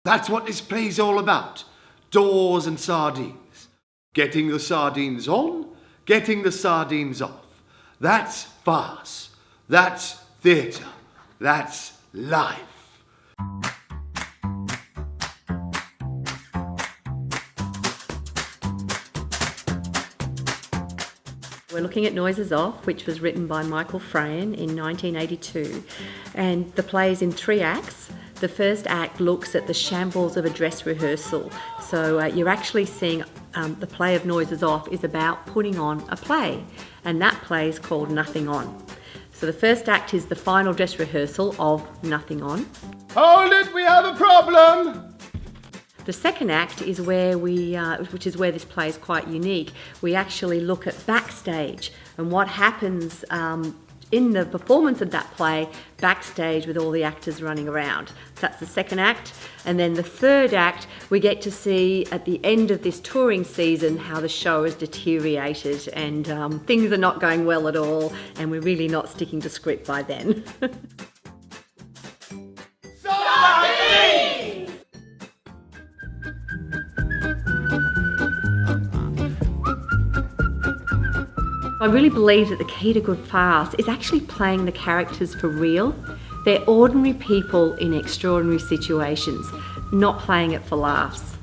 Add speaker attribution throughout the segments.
Speaker 1: That's what this play's all about. Doors and sardines. Getting the sardines on, getting the sardines off. That's farce. That's theatre. That's life.
Speaker 2: We're looking at Noises Off, which was written by Michael Frayn in 1982, and the play is in 3 acts. The first act looks at the shambles of a dress rehearsal. So you're actually seeing the play of Noises Off is about putting on a play, and that play is called Nothing On. So the first act is the final dress rehearsal of Nothing On.
Speaker 1: Hold it, we have a problem!
Speaker 2: The second act is where which is where this play is quite unique. We actually look at backstage and what happens in the performance of that play backstage with all the actors running around. So that's the second act. And then the third act, we get to see at the end of this touring season how the show has deteriorated and things are not going well at all, and we're really not sticking to script by then. I really believe that the key to good farce is actually playing the characters for real. They're ordinary people in extraordinary situations, not playing it for laughs.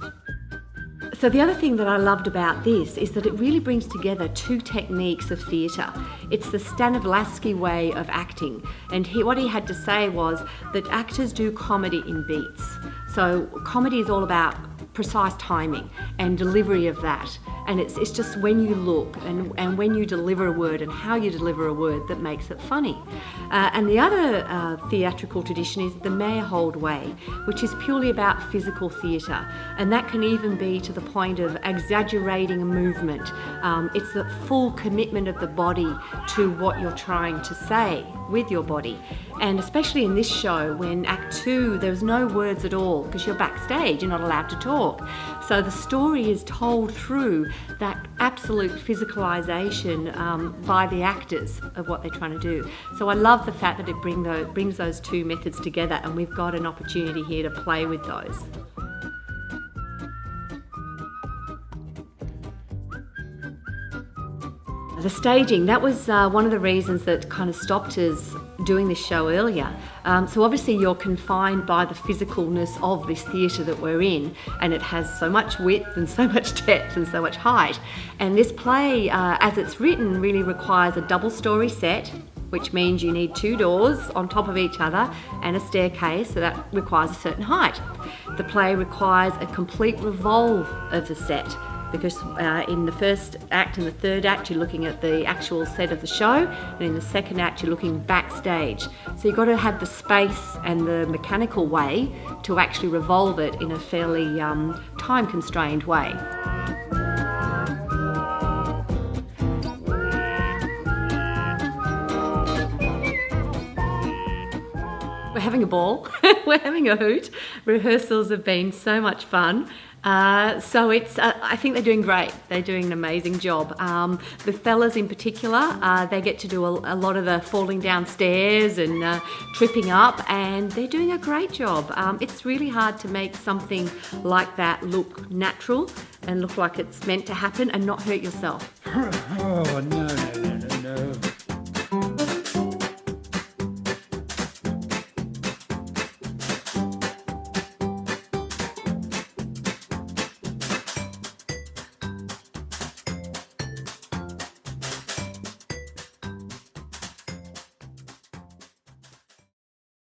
Speaker 2: So the other thing that I loved about this is that it really brings together 2 techniques of theatre. It's the Stanislavski way of acting, and what he had to say was that actors do comedy in beats. So comedy is all about precise timing and delivery of that, and it's just when you look and when you deliver a word and how you deliver a word that makes it funny. And the other theatrical tradition is the Meyerhold way, which is purely about physical theatre, and that can even be to the point of exaggerating a movement. It's the full commitment of the body to what you're trying to say with your body. And especially in this show, when Act 2, there's no words at all because you're backstage, you're not allowed to talk. So the story is told through that absolute physicalisation by the actors of what they're trying to do. So I love the fact that it brings those 2 methods together, and we've got an opportunity here to play with those. The staging, that was one of the reasons that kind of stopped us doing this show earlier. So obviously you're confined by the physicalness of this theatre that we're in, and it has so much width and so much depth and so much height. And this play, as it's written, really requires a double-storey set, which means you need 2 doors on top of each other and a staircase, so that requires a certain height. The play requires a complete revolve of the set, because in the first act and the third act you're looking at the actual set of the show, and in the second act you're looking backstage. So you've got to have the space and the mechanical way to actually revolve it in a fairly time-constrained way. We're having a ball, we're having a hoot. Rehearsals have been so much fun. So it's, I think they're doing great. They're doing an amazing job. The fellas in particular, they get to do a lot of the falling downstairs and tripping up, and they're doing a great job. It's really hard to make something like that look natural and look like it's meant to happen and not hurt yourself.
Speaker 3: Oh no.